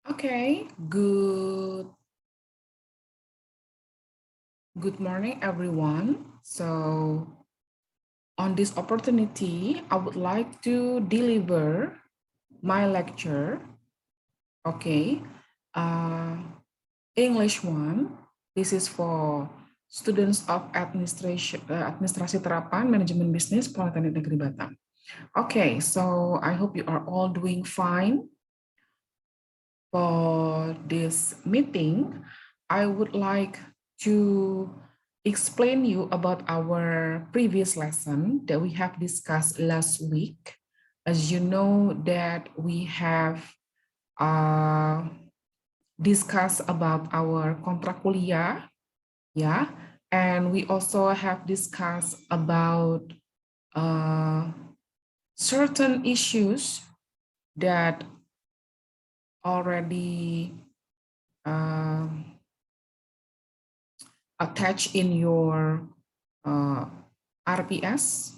Okay, good morning, everyone. So, on this opportunity, I would like to deliver my lecture. Okay, uh, English one. This is for students of administrasi terapan manajemen bisnis Politeknik Negeri Batam. Okay, so I hope you are all doing fine. For this meeting, I would like to explain you about our previous lesson that we have discussed last week. As you know that we have uh, discussed about our kontrak kuliah, yeah, and we also have discussed about uh, certain issues that already attached in your RPS,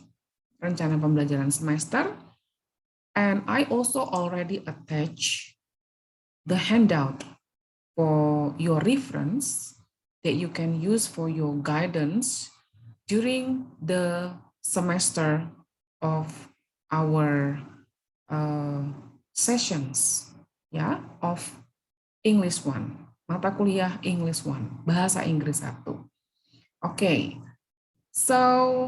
rencana pembelajaran semester, and I also already attach the handout for your reference that you can use for your guidance during the semester of our sessions, ya, of English 1, mata kuliah English 1, bahasa Inggris 1. Oke, so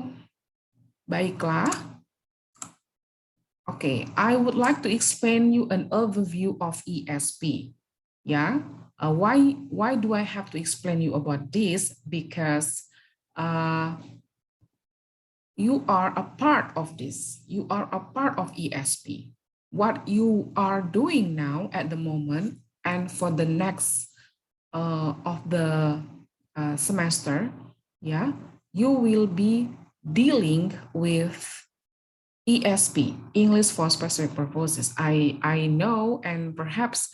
baiklah. Okay, I would like to explain you an overview of ESP. Yeah, why do I have to explain you about this? Because you are a part of this. You are a part of ESP. What you are doing now at the moment and for the next of the semester, yeah, you will be dealing with ESP, English for Specific Purposes. I know, and perhaps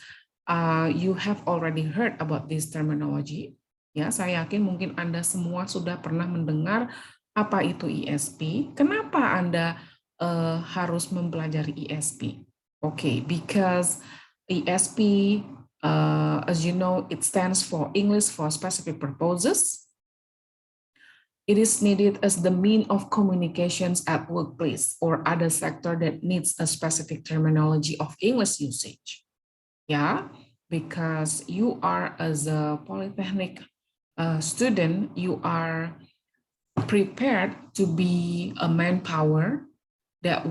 you have already heard about this terminology. Ya, saya yakin mungkin Anda semua sudah pernah mendengar apa itu ESP. Kenapa Anda harus mempelajari ESP? Okay, because ESP, as you know, it stands for English for Specific Purposes. It is needed as the mean of communications at workplace or other sector that needs a specific terminology of English usage. Yeah, because you are as a polytechnic student, you are prepared to be a manpower that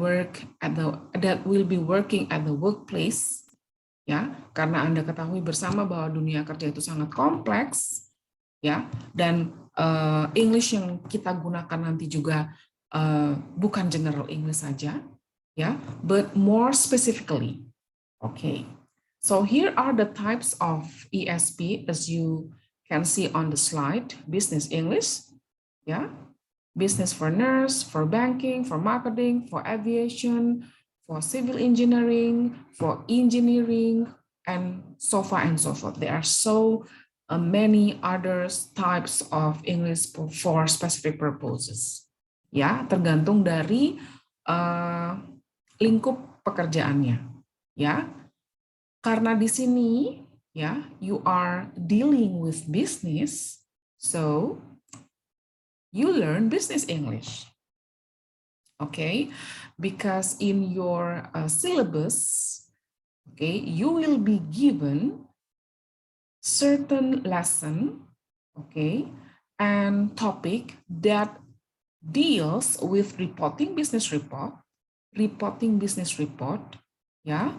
will be working at the workplace. Ya, karena Anda ketahui bersama bahwa dunia kerja itu sangat kompleks, ya, dan English yang kita gunakan nanti juga bukan general English saja, ya, but more specifically. Okay, so here are the types of ESP as you can see on the slide. Business English, ya, business for nurse, for banking, for marketing, for aviation, for civil engineering, for engineering, and so far and so forth. There are so many other types of English for specific purposes. Ya, tergantung dari lingkup pekerjaannya. Ya, karena di sini ya you are dealing with business, so you learn business English. Okay, because in your syllabus, okay, you will be given certain lesson, okay, and topic that deals with reporting business report, ya,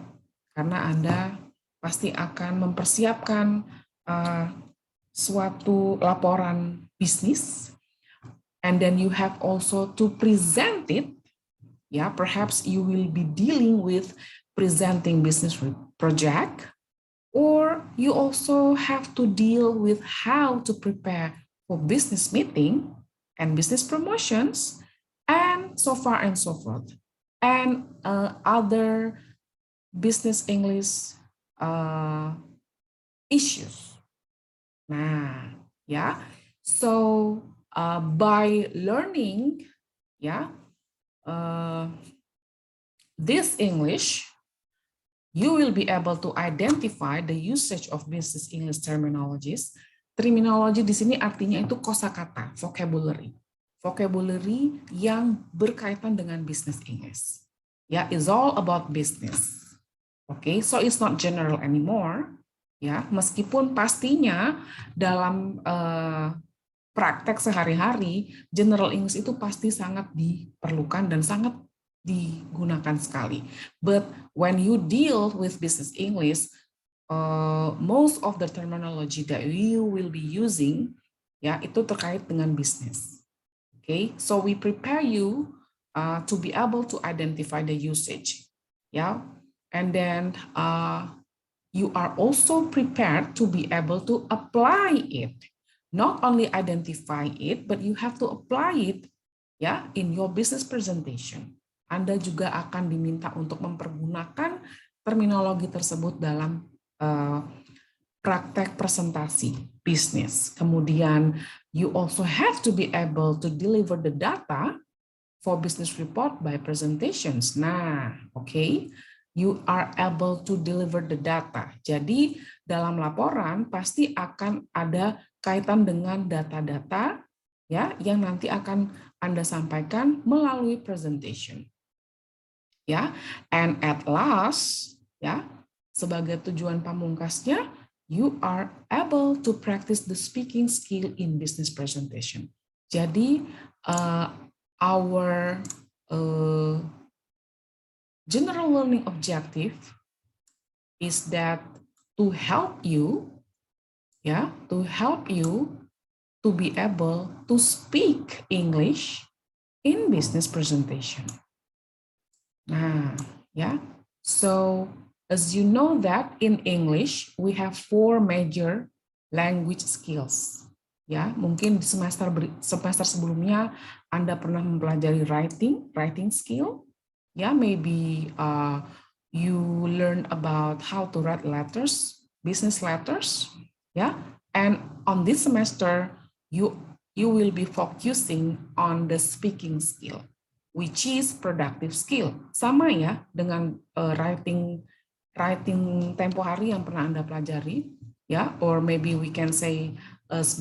karena Anda pasti akan mempersiapkan suatu laporan bisnis, and then you have also to present it. Yeah, perhaps you will be dealing with presenting business project, or you also have to deal with how to prepare for business meeting and business promotions, and so far and so forth, and other business English issues. Nah, yeah. So by learning, yeah, this English, You will be able to identify the usage of business English terminologies. Terminologi di sini artinya itu kosakata, vocabulary. Vocabulary yang berkaitan dengan business English. Ya, it's all about business. Okay, so it's not general anymore. Ya, meskipun pastinya dalam praktek sehari-hari, general English itu pasti sangat diperlukan dan sangat digunakan sekali. But when you deal with business English, most of the terminology that you will be using, ya, itu terkait dengan bisnis. Okay, so we prepare you to be able to identify the usage, ya, and then you are also prepared to be able to apply it. Not only identify it, but you have to apply it, ya, in your business presentation. Anda juga akan diminta untuk mempergunakan terminologi tersebut dalam praktek presentasi bisnis. Kemudian, you also have to be able to deliver the data for business report by presentations. Nah, okay, you are able to deliver the data. Jadi, dalam laporan pasti akan ada kaitan dengan data-data, ya, yang nanti akan Anda sampaikan melalui presentation. Ya, and at last, ya, sebagai tujuan pamungkasnya, you are able to practice the speaking skill in business presentation. Jadi, our general learning objective is that to help you, ya, to help you to be able to speak English in business presentation. Nah, ya. So, as you know that in English we have 4 major language skills. Ya, mungkin di semester sebelumnya Anda pernah mempelajari writing skill. Ya, maybe you learn about how to write letters, business letters. Ya, and on this semester you will be focusing on the speaking skill, which is productive skill. Sama ya dengan writing tempo hari yang pernah Anda pelajari, ya, or maybe we can say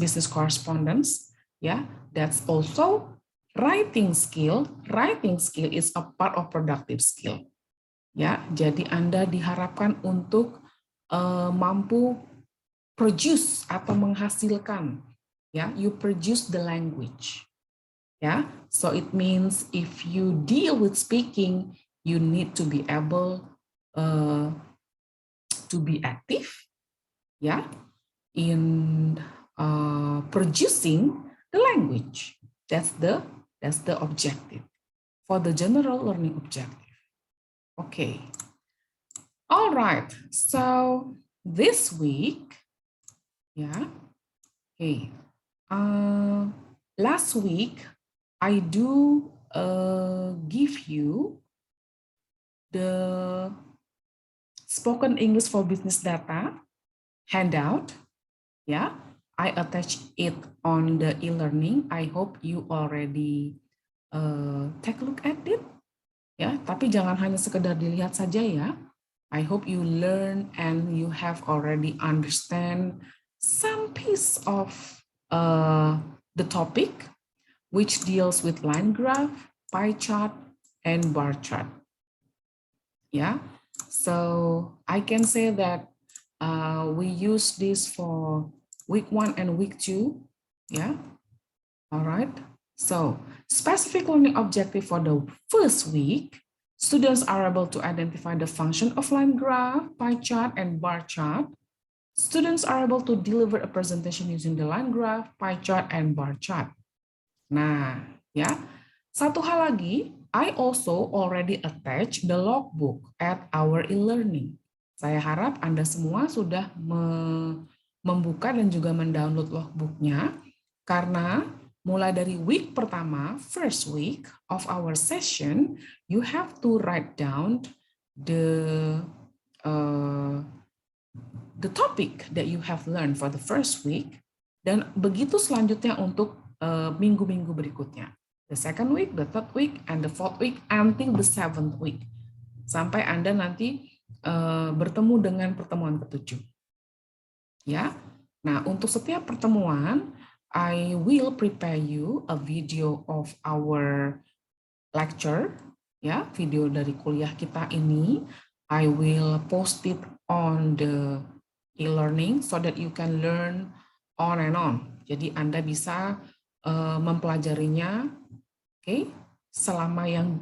business correspondence, ya, that's also writing skill. Writing skill is a part of productive skill. Ya, jadi Anda diharapkan untuk mampu produce atau menghasilkan, ya, you produce the language. Yeah, so it means if you deal with speaking, you need to be able to be active, yeah, in producing the language. That's the objective for the general learning objective. Okay. All right. So this week, yeah. Okay. Last week, I do give you the spoken English for business data handout. Yeah, I attach it on the e-learning. I hope you already take a look at it. Ya, tapi jangan hanya sekedar dilihat saja ya. I hope you learn and you have already understand some piece of the topic, which deals with line graph, pie chart, and bar chart. Yeah, so I can say that we use this for week 1 and week 2. Yeah, all right. So specific learning objective for the first week, students are able to identify the function of line graph, pie chart, and bar chart. Students are able to deliver a presentation using the line graph, pie chart, and bar chart. Nah, ya, satu hal lagi, I also already attach the logbook at our e-learning. Saya harap Anda semua sudah membuka dan juga mendownload logbooknya, karena mulai dari week pertama, first week of our session, you have to write down the topic that you have learned for the first week, dan begitu selanjutnya untuk minggu-minggu berikutnya. The second week, the third week, and the fourth week, until the seventh week. Sampai Anda nanti bertemu dengan pertemuan ke-7. Ya. Nah, untuk setiap pertemuan, I will prepare you a video of our lecture, ya, video dari kuliah kita ini. I will post it on the e-learning so that you can learn on and on. Jadi Anda bisa mempelajarinya, oke, selama yang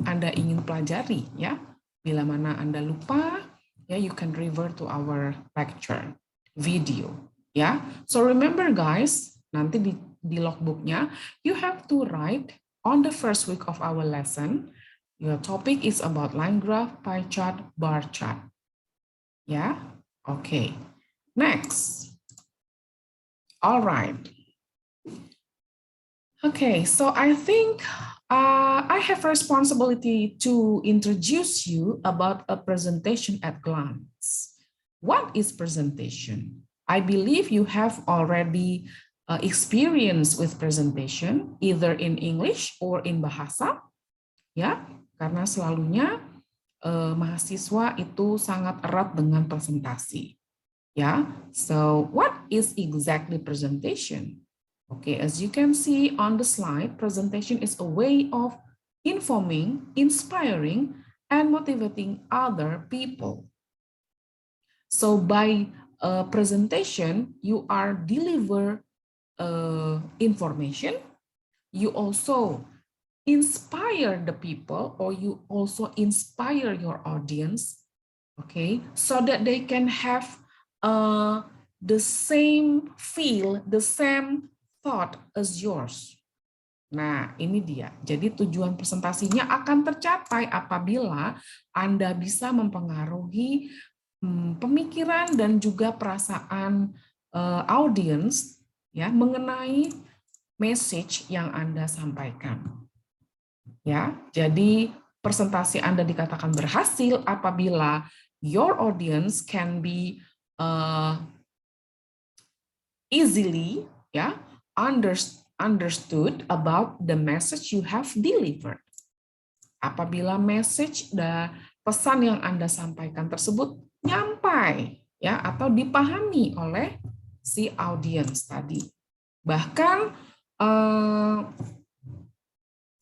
Anda ingin pelajari, ya. Bila mana Anda lupa, ya, you can revert to our lecture video, ya. So remember guys, nanti di logbooknya you have to write on the first week of our lesson. Your topic is about line graph, pie chart, bar chart. Ya, okay. Next. All right. Okay, so I think I have responsibility to introduce you about a presentation at glance. What is presentation? I believe you have already experience with presentation, either in English or in bahasa, ya, karena selalunya mahasiswa itu sangat erat dengan presentasi, ya. So what is exactly presentation? Okay, as you can see on the slide, presentation is a way of informing, inspiring, and motivating other people. So by presentation, you are deliver information, you also inspire the people, or you also inspire your audience, okay, so that they can have the same feel, the same thought as yours. Nah, ini dia. Jadi tujuan presentasinya akan tercapai apabila Anda bisa mempengaruhi pemikiran dan juga perasaan audiens, ya, mengenai message yang Anda sampaikan. Ya, jadi presentasi Anda dikatakan berhasil apabila your audience can be easily, ya, understood about the message you have delivered. Apabila message dan pesan yang Anda sampaikan tersebut nyampai, ya, atau dipahami oleh si audiens tadi. Bahkan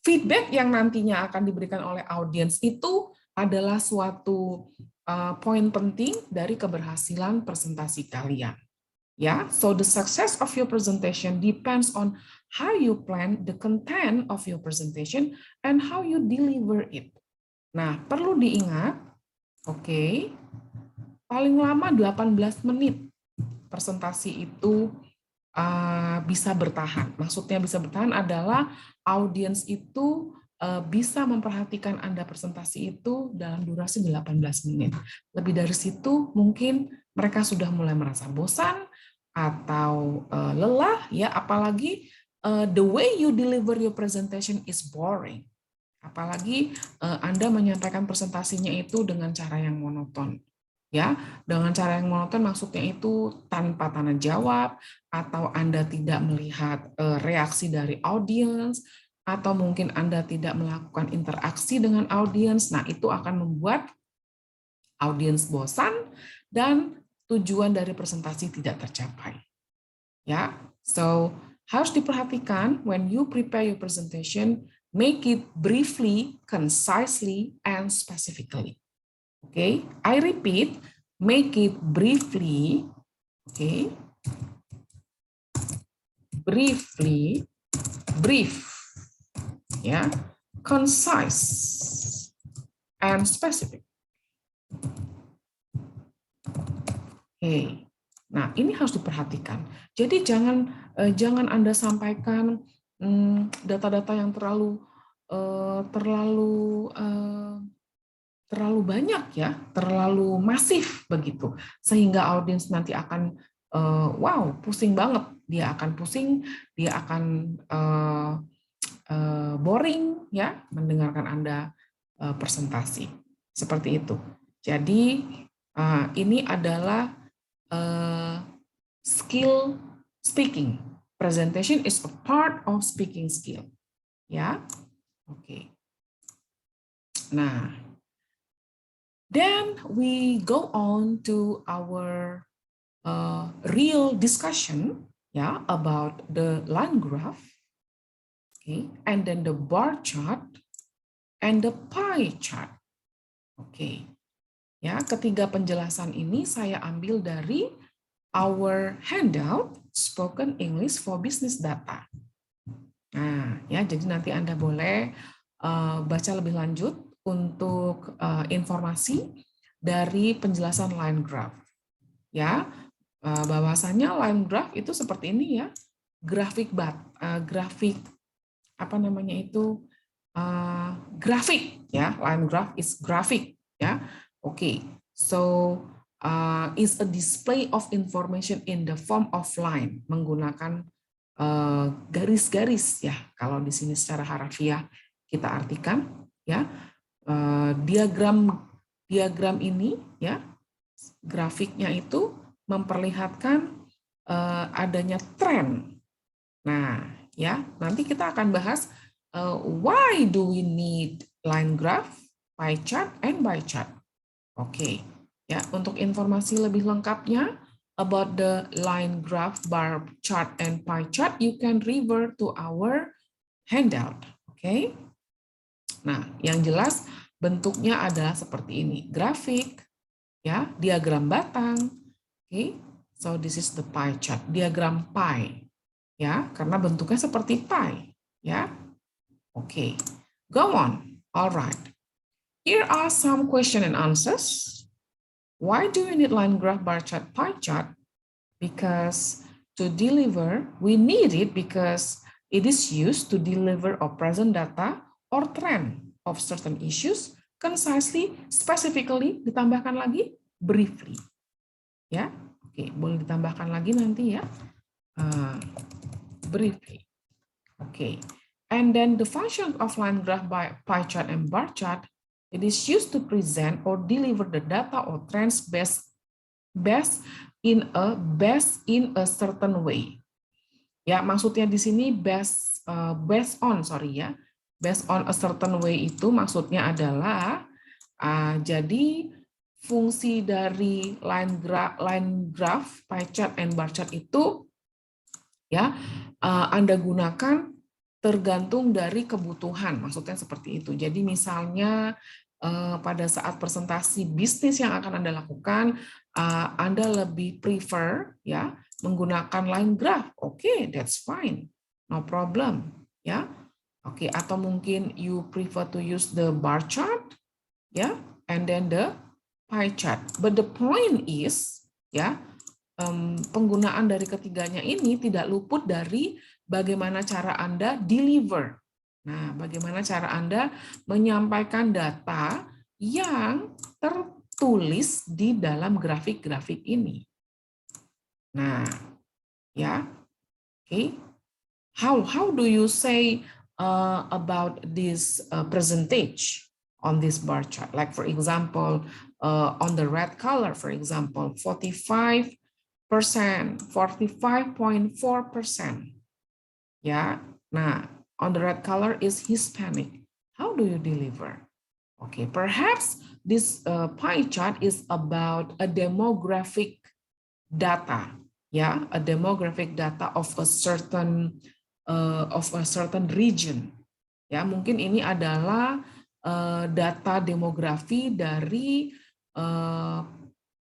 feedback yang nantinya akan diberikan oleh audiens itu adalah suatu poin penting dari keberhasilan presentasi kalian. Ya, so the success of your presentation depends on how you plan the content of your presentation and how you deliver it. Nah, perlu diingat, oke, paling lama 18 menit presentasi itu bisa bertahan. Maksudnya bisa bertahan adalah audiens itu bisa memperhatikan Anda presentasi itu dalam durasi 18 menit. Lebih dari situ mungkin mereka sudah mulai merasa bosan atau lelah, ya, apalagi the way you deliver your presentation is boring. Apalagi Anda menyampaikan presentasinya itu dengan cara yang monoton. Ya, dengan cara yang monoton maksudnya itu tanpa tanda jawab, atau Anda tidak melihat reaksi dari audiens, atau mungkin Anda tidak melakukan interaksi dengan audiens. Nah, itu akan membuat audiens bosan dan tujuan dari presentasi tidak tercapai. Ya, so harus diperhatikan when you prepare your presentation, make it briefly, concisely, and specifically. Okay, I repeat, make it briefly, okay, briefly, brief, ya, concise, and specific. Oke, nah ini harus diperhatikan. Jadi jangan Anda sampaikan data-data yang terlalu banyak, ya, terlalu masif begitu, sehingga audiens nanti akan wow, pusing banget, dia akan pusing, dia akan boring, ya, mendengarkan Anda presentasi seperti itu. Jadi ini adalah skill speaking. Presentation is a part of speaking skill, ya. Oke. Nah, Then we go on to our real discussion, yeah, about the line graph, okay, and then the bar chart and the pie chart. Oke, okay. Ya, ketiga penjelasan ini saya ambil dari our handout Spoken English for Business Data. Nah, ya, jadi nanti Anda boleh baca lebih lanjut untuk informasi dari penjelasan line graph. Ya, bahwasanya line graph itu seperti ini ya, grafik grafik apa namanya itu grafik ya, line graph is grafik ya. Oke, so is a display of information in the form of line, menggunakan garis-garis ya. Kalau di sini secara harafiah kita artikan ya, diagram ini ya, grafiknya itu memperlihatkan adanya tren. Nah, ya, nanti kita akan bahas why do we need line graph, pie chart, and bar chart. Oke, ya, untuk informasi lebih lengkapnya about the line graph, bar chart, and pie chart, you can refer to our handout. Oke. Nah, yang jelas bentuknya adalah seperti ini, grafik, ya, diagram batang. Oke, so this is the pie chart, diagram pie, ya, karena bentuknya seperti pie, ya. Oke, go on. Alright. Here are some question and answers. Why do we need line graph, bar chart, pie chart? Because to deliver, we need it because it is used to deliver or present data or trend of certain issues concisely, specifically, ditambahkan lagi, briefly. Ya, oke, boleh ditambahkan lagi nanti ya, briefly. Oke, and then the function of line graph, pie chart, and bar chart, it is used to present or deliver the data or trends based in a certain way. Ya, maksudnya di sini based on a certain way itu maksudnya adalah jadi fungsi dari line graph, pie chart, and bar chart itu ya Anda gunakan tergantung dari kebutuhan, maksudnya seperti itu. Jadi misalnya pada saat presentasi bisnis yang akan Anda lakukan, Anda lebih prefer ya menggunakan line graph. Oke, that's fine, no problem ya. Oke, atau mungkin you prefer to use the bar chart ya, and then the pie chart. But the point is ya, penggunaan dari ketiganya ini tidak luput dari bagaimana cara Anda deliver. Nah, bagaimana cara Anda menyampaikan data yang tertulis di dalam grafik-grafik ini. Nah, ya, okay. How do you say about this percentage on this bar chart? Like for example, on the red color, for example, 45%, 45.4%. Ya, nah, on the red color is Hispanic. How do you deliver? Okay, perhaps this pie chart is about a demographic data, ya, a demographic data of a certain region. Ya, mungkin ini adalah data demografi dari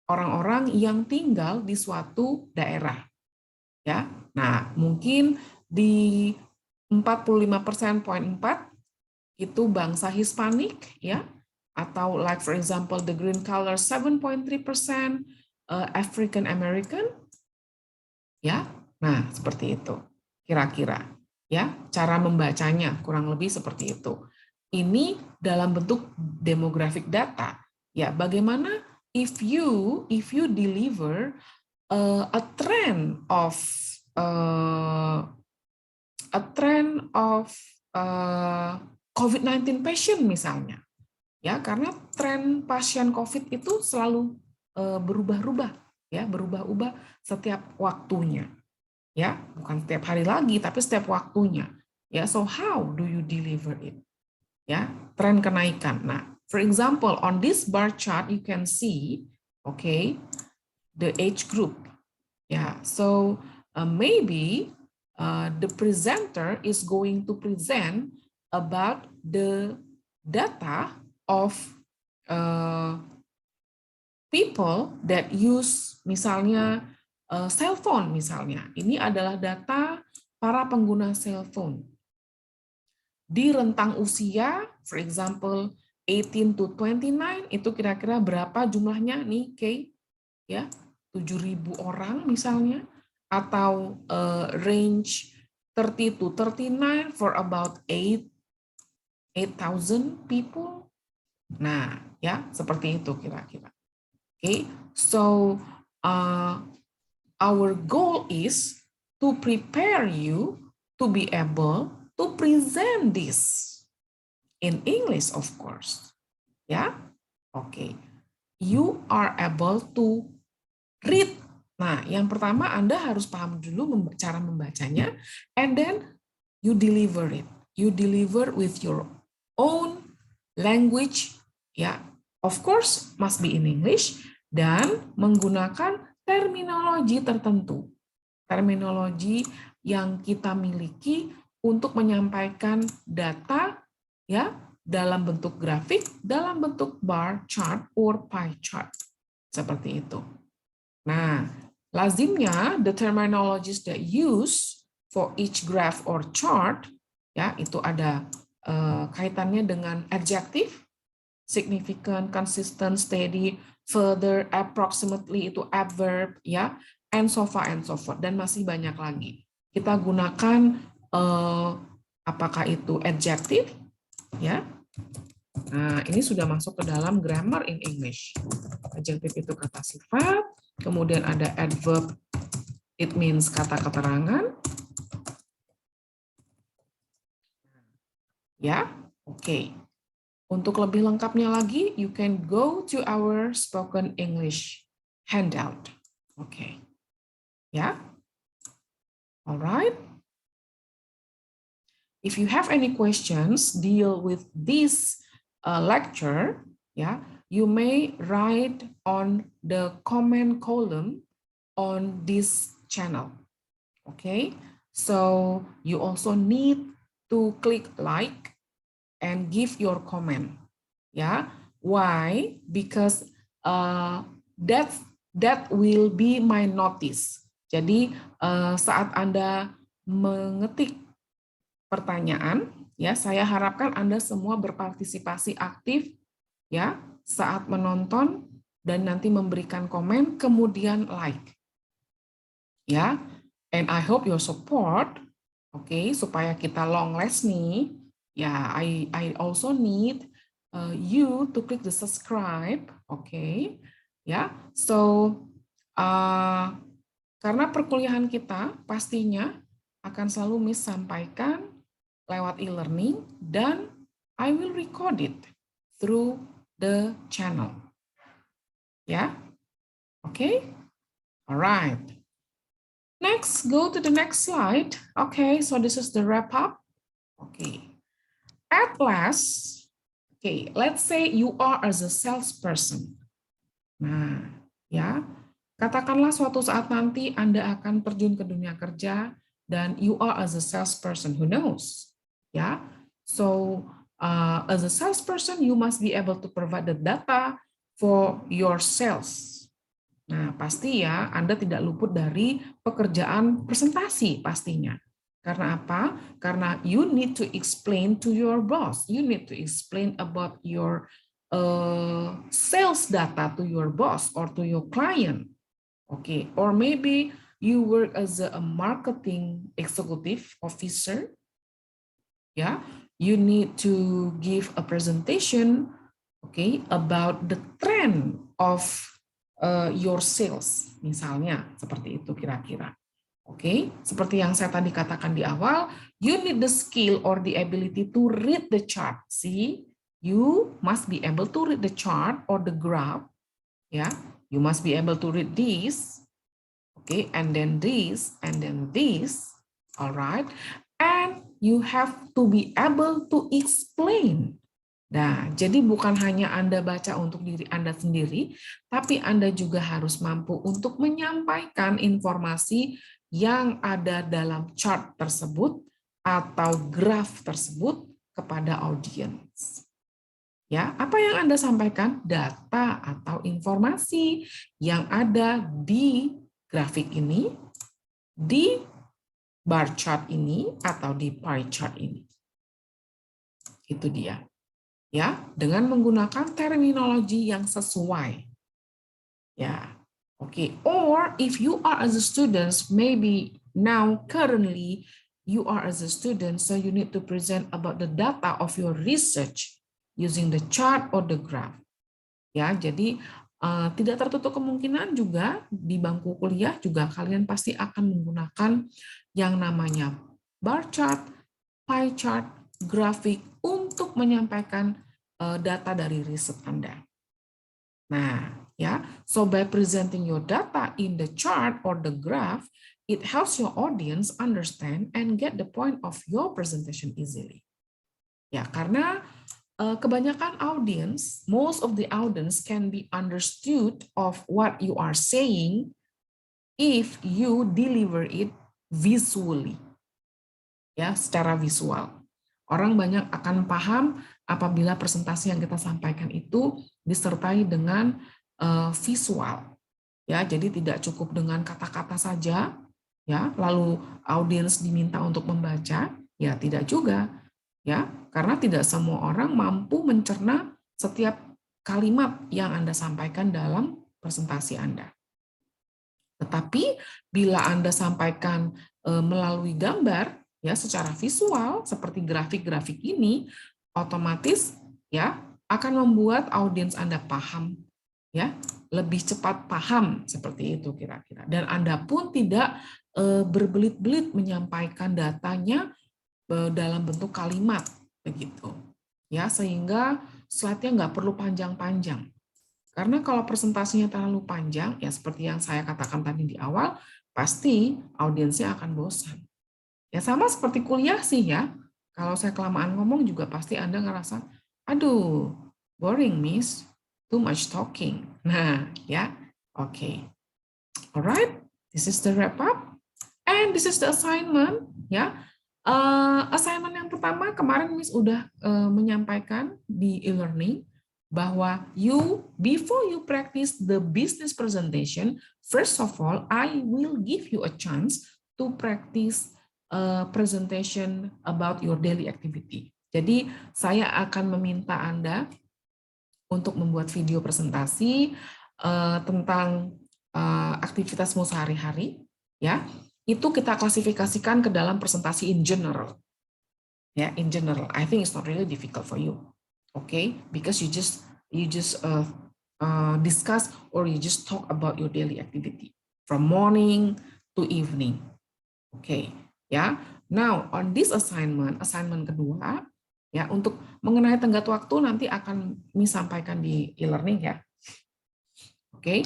orang-orang yang tinggal di suatu daerah. Ya, nah mungkin di 45.4% itu bangsa Hispanik, ya, atau like for example the green color 7.3% African American, ya. Nah seperti itu kira-kira, ya, cara membacanya kurang lebih seperti itu. Ini dalam bentuk demographic data, ya. Bagaimana if you deliver a trend of COVID-19 patient misalnya, ya, karena tren pasien COVID itu selalu berubah-ubah, ya, berubah-ubah setiap waktunya, ya, bukan setiap hari lagi, tapi setiap waktunya, ya. So how do you deliver it? Ya, tren kenaikan. Nah, For example, on this bar chart, you can see, okay, the age group. Yeah, so maybe the presenter is going to present about the data of people that use misalnya cell phone misalnya. Ini adalah data para pengguna cell phone. Di rentang usia, for example, 18 to 29, itu kira-kira berapa jumlahnya nih, Kay? Ya, 7.000 orang misalnya, atau range 30 to 39 for about 8,000 people. Nah, ya, seperti itu kira-kira. Okay, so our goal is to prepare you to be able to present this in English, of course. Ya, oke. You are able to read. Nah, yang pertama Anda harus paham dulu cara membacanya, and then you deliver it. You deliver with your own language, ya. Of course, must be in English, dan menggunakan terminologi tertentu. Terminologi yang kita miliki untuk menyampaikan data, ya, dalam bentuk grafik, dalam bentuk bar chart or pie chart. Seperti itu. Nah, lazimnya the terminologies that use for each graph or chart, ya, itu ada kaitannya dengan adjective, significant, consistent, steady, further, approximately itu adverb, ya, and so forth, dan masih banyak lagi. Kita gunakan apakah itu adjective, ya. Nah, ini sudah masuk ke dalam grammar in English. Adjective itu kata sifat, kemudian ada adverb, it means kata keterangan. Ya, oke. Untuk lebih lengkapnya lagi, you can go to our spoken English handout. Oke. Ya. Alright. If you have any questions deal with this lecture, yeah, you may write on the comment column on this channel. Okay, so you also need to click like and give your comment. Yeah, why? Because that will be my notice. Jadi saat Anda mengetik pertanyaan, ya, saya harapkan Anda semua berpartisipasi aktif, ya, saat menonton dan nanti memberikan komen, kemudian like, ya. And I hope your support, okay, supaya kita long last nih, ya. I also need you to click the subscribe, okay, ya. So karena perkuliahan kita pastinya akan selalu Miss sampaikan lewat e-learning, dan I will record it through the channel. Ya, okay, alright. Next, go to the next slide. Okay, so this is the wrap up. Okay, at last, okay, let's say you are as a salesperson. Nah, ya, katakanlah suatu saat nanti Anda akan terjun ke dunia kerja dan you are as a salesperson. Who knows? Ya, so as a salesperson, you must be able to provide the data for your sales. Nah, pasti ya, Anda tidak luput dari pekerjaan presentasi pastinya. Karena apa? Karena you need to explain to your boss. You need to explain about your sales data to your boss or to your client. Okay, or maybe you work as a marketing executive officer. Yeah, you need to give a presentation, okay, about the trend of your sales, misalnya seperti itu kira-kira. Oke, seperti yang saya tadi katakan di awal, you need the skill or the ability to read the chart. See, you must be able to read the chart or the graph. Yeah, you must be able to read this, okay, and then this, and then this. All right, and you have to be able to explain Nah, jadi bukan hanya Anda baca untuk diri Anda sendiri, tapi Anda juga harus mampu untuk menyampaikan informasi yang ada dalam chart tersebut atau graf tersebut kepada audiens. Ya, apa yang Anda sampaikan? Data atau informasi yang ada di grafik ini, di bar chart ini, atau di pie chart ini. Itu dia. Ya, dengan menggunakan terminologi yang sesuai. Ya, oke. Or if you are as a student, maybe now currently you are as a student, so you need to present about the data of your research using the chart or the graph. Ya, jadi tidak tertutup kemungkinan juga di bangku kuliah juga kalian pasti akan menggunakan yang namanya bar chart, pie chart, grafik untuk menyampaikan data dari riset Anda. Nah, ya, so by presenting your data in the chart or the graph, it helps your audience understand and get the point of your presentation easily. Ya, karena kebanyakan audience, most of the audience can be understood of what you are saying if you deliver it visually. Ya, secara visual. Orang banyak akan paham apabila presentasi yang kita sampaikan itu disertai dengan visual. Ya, jadi tidak cukup dengan kata-kata saja, ya, lalu audiens diminta untuk membaca, ya tidak juga. Ya, karena tidak semua orang mampu mencerna setiap kalimat yang Anda sampaikan dalam presentasi Anda. Tetapi bila Anda sampaikan melalui gambar, ya secara visual seperti grafik-grafik ini, otomatis ya akan membuat audiens Anda paham, ya lebih cepat paham seperti itu kira-kira. Dan Anda pun tidak berbelit-belit menyampaikan datanya dalam bentuk kalimat begitu, ya sehingga slide-nya nggak perlu panjang-panjang. Karena kalau presentasinya terlalu panjang, ya seperti yang saya katakan tadi di awal, pasti audiensnya akan bosan. Ya sama seperti kuliah sih ya. Kalau saya kelamaan ngomong juga pasti Anda ngerasa, aduh, boring miss, too much talking. Nah, ya, oke. Alright, this is the wrap up. And this is the assignment, ya. Assignment yang pertama kemarin Miss udah menyampaikan di e-learning bahwa before you practice the business presentation, first of all, I will give you a chance to practice presentation about your daily activity. Jadi saya akan meminta Anda untuk membuat video presentasi tentang aktivitasmu sehari-hari, ya. Itu kita klasifikasikan ke dalam presentasi in general. Ya, in general. I think it's not really difficult for you. Okay, because you just discuss or you just talk about your daily activity from morning to evening. Okay, ya. Now on this assignment kedua, ya untuk mengenai tenggat waktu nanti akan Miss sampaikan di e-learning ya. Okay.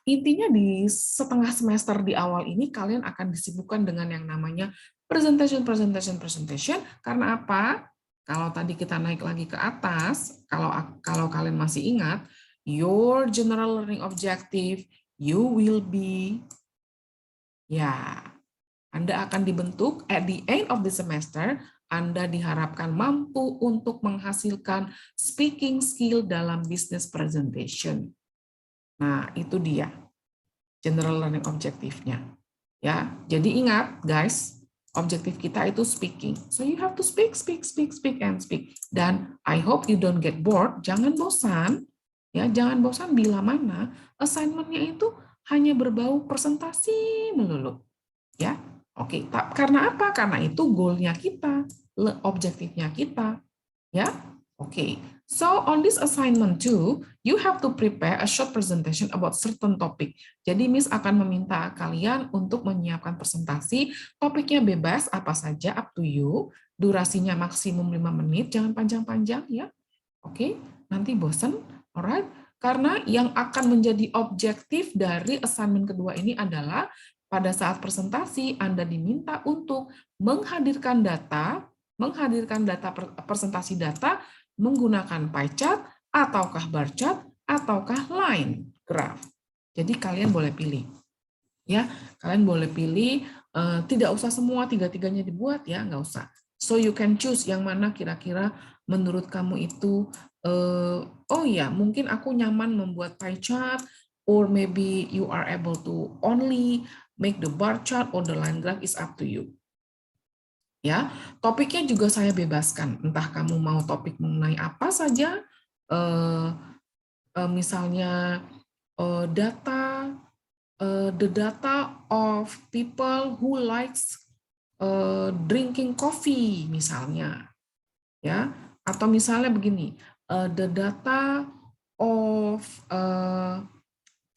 Intinya di setengah semester di awal ini kalian akan disibukkan dengan yang namanya presentation. Karena apa? Kalau tadi kita naik lagi ke atas, kalau kalian masih ingat, your general learning objective, you will be, ya, Anda akan dibentuk at the end of the semester, Anda diharapkan mampu untuk menghasilkan speaking skill dalam business presentation. Nah, itu dia general learning objektifnya. Ya, jadi ingat guys, objektif kita itu speaking. So you have to speak and speak. Dan I hope you don't get bored. Jangan bosan. Ya, jangan bosan bila mana assignment-nya itu hanya berbau presentasi melulu. Ya. Oke, karena apa? Karena itu goal-nya kita, objektifnya kita. Ya. Oke. So on this assignment too, you have to prepare a short presentation about certain topic. Jadi Miss akan meminta kalian untuk menyiapkan presentasi, topiknya bebas apa saja, up to you. Durasinya maksimum 5 menit, jangan panjang-panjang ya. Oke, nanti bosan. Alright. Karena yang akan menjadi objektif dari assignment kedua ini adalah pada saat presentasi Anda diminta untuk menghadirkan data menghadirkan data presentasi data menggunakan pie chart, ataukah bar chart, ataukah line graph. Jadi kalian boleh pilih. Ya, kalian boleh pilih, tidak usah semua tiga-tiganya dibuat ya, nggak usah. So you can choose yang mana kira-kira menurut kamu itu, oh ya, mungkin aku nyaman membuat pie chart, or maybe you are able to only make the bar chart or the line graph, is up to you. Ya, topiknya juga saya bebaskan. Entah kamu mau topik mengenai apa saja, misalnya data, the data of people who likes drinking coffee misalnya, ya, atau misalnya begini, the data of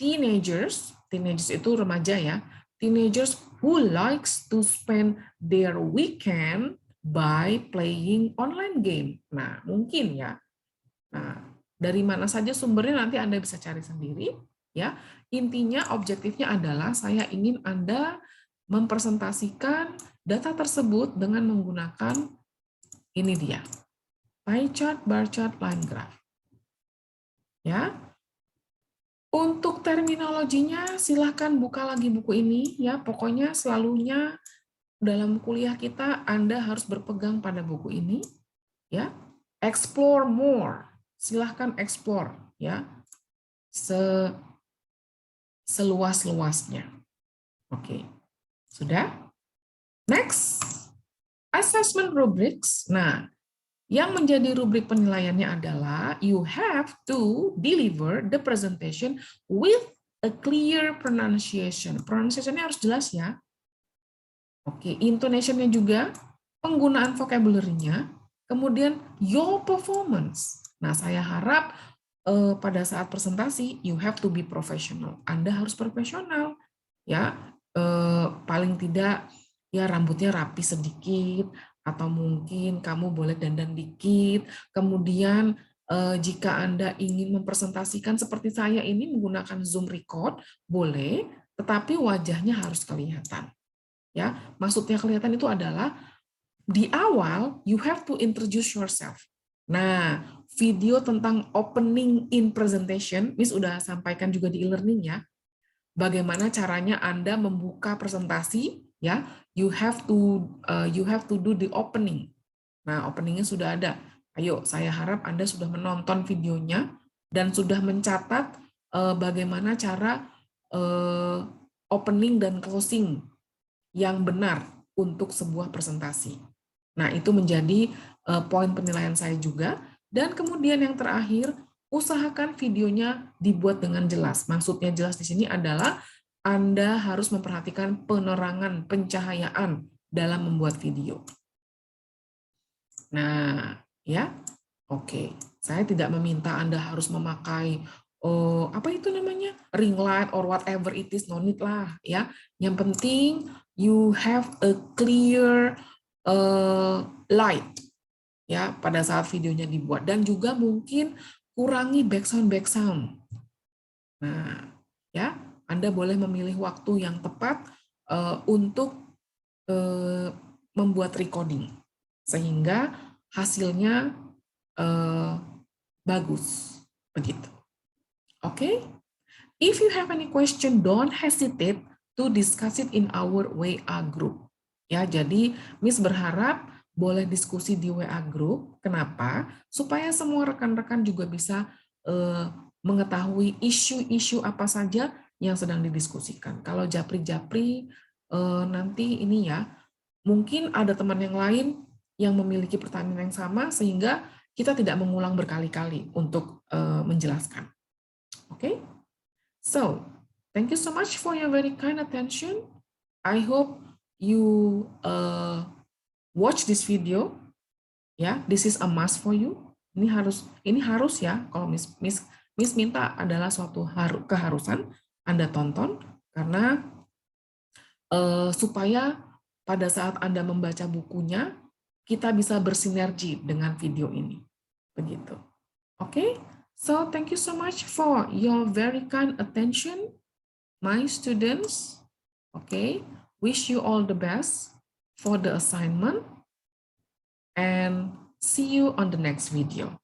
teenagers itu remaja ya, teenagers who likes to spend their weekend by playing online game. Nah, mungkin ya. Nah, dari mana saja sumbernya nanti Anda bisa cari sendiri ya. Intinya objektifnya adalah saya ingin Anda mempresentasikan data tersebut dengan menggunakan ini dia. Pie chart, bar chart, line graph. Ya. Untuk terminologinya silahkan buka lagi buku ini ya. Pokoknya selalunya dalam kuliah kita Anda harus berpegang pada buku ini ya. Explore more. Silahkan explore ya. Seluas-luasnya. Oke. Sudah? Next. Assessment rubrics. Nah, yang menjadi rubrik penilaiannya adalah you have to deliver the presentation with a clear pronunciation. Pronunciation-nya harus jelas ya. Oke, intonation-nya juga, penggunaan vocabulary-nya, kemudian your performance. Nah, saya harap pada saat presentasi you have to be professional. Anda harus profesional, ya. Paling tidak ya rambutnya rapi sedikit, atau mungkin kamu boleh dandan dikit. Kemudian jika Anda ingin mempresentasikan seperti saya ini menggunakan Zoom record, boleh, tetapi wajahnya harus kelihatan. Ya, maksudnya kelihatan itu adalah di awal you have to introduce yourself. Nah, video tentang opening in presentation, Miss udah sampaikan juga di e-learning ya. Bagaimana caranya Anda membuka presentasi ya, you have to do the opening. Nah, openingnya sudah ada. Ayo, saya harap Anda sudah menonton videonya dan sudah mencatat bagaimana cara opening dan closing yang benar untuk sebuah presentasi. Nah, itu menjadi poin penilaian saya juga. Dan kemudian yang terakhir, usahakan videonya dibuat dengan jelas. Maksudnya jelas di sini adalah Anda harus memperhatikan penerangan, pencahayaan dalam membuat video. Nah, ya, oke. Saya tidak meminta Anda harus memakai apa itu namanya, ring light or whatever it is, no need lah, ya. Yang penting you have a clear light, ya, pada saat videonya dibuat, dan juga mungkin kurangi background. Nah, ya, Anda boleh memilih waktu yang tepat untuk membuat recording sehingga hasilnya bagus, begitu. Oke? If you have any question, don't hesitate to discuss it in our WA group. Ya, jadi Miss berharap boleh diskusi di WA group. Kenapa? Supaya semua rekan-rekan juga bisa mengetahui isu-isu apa saja yang sedang didiskusikan. Kalau japri-japri nanti ini ya, mungkin ada teman yang lain yang memiliki pertanyaan yang sama sehingga kita tidak mengulang berkali-kali untuk menjelaskan. Okay? So, thank you so much for your very kind attention. I hope you watch this video. Ya, this is a must for you. Ini harus ya. Kalau Miss minta adalah suatu keharusan Anda tonton karena supaya pada saat Anda membaca bukunya kita bisa bersinergi dengan video ini. Begitu. Oke? So, thank you so much for your very kind attention, my students. Okay, wish you all the best for the assignment. and see you on the next video.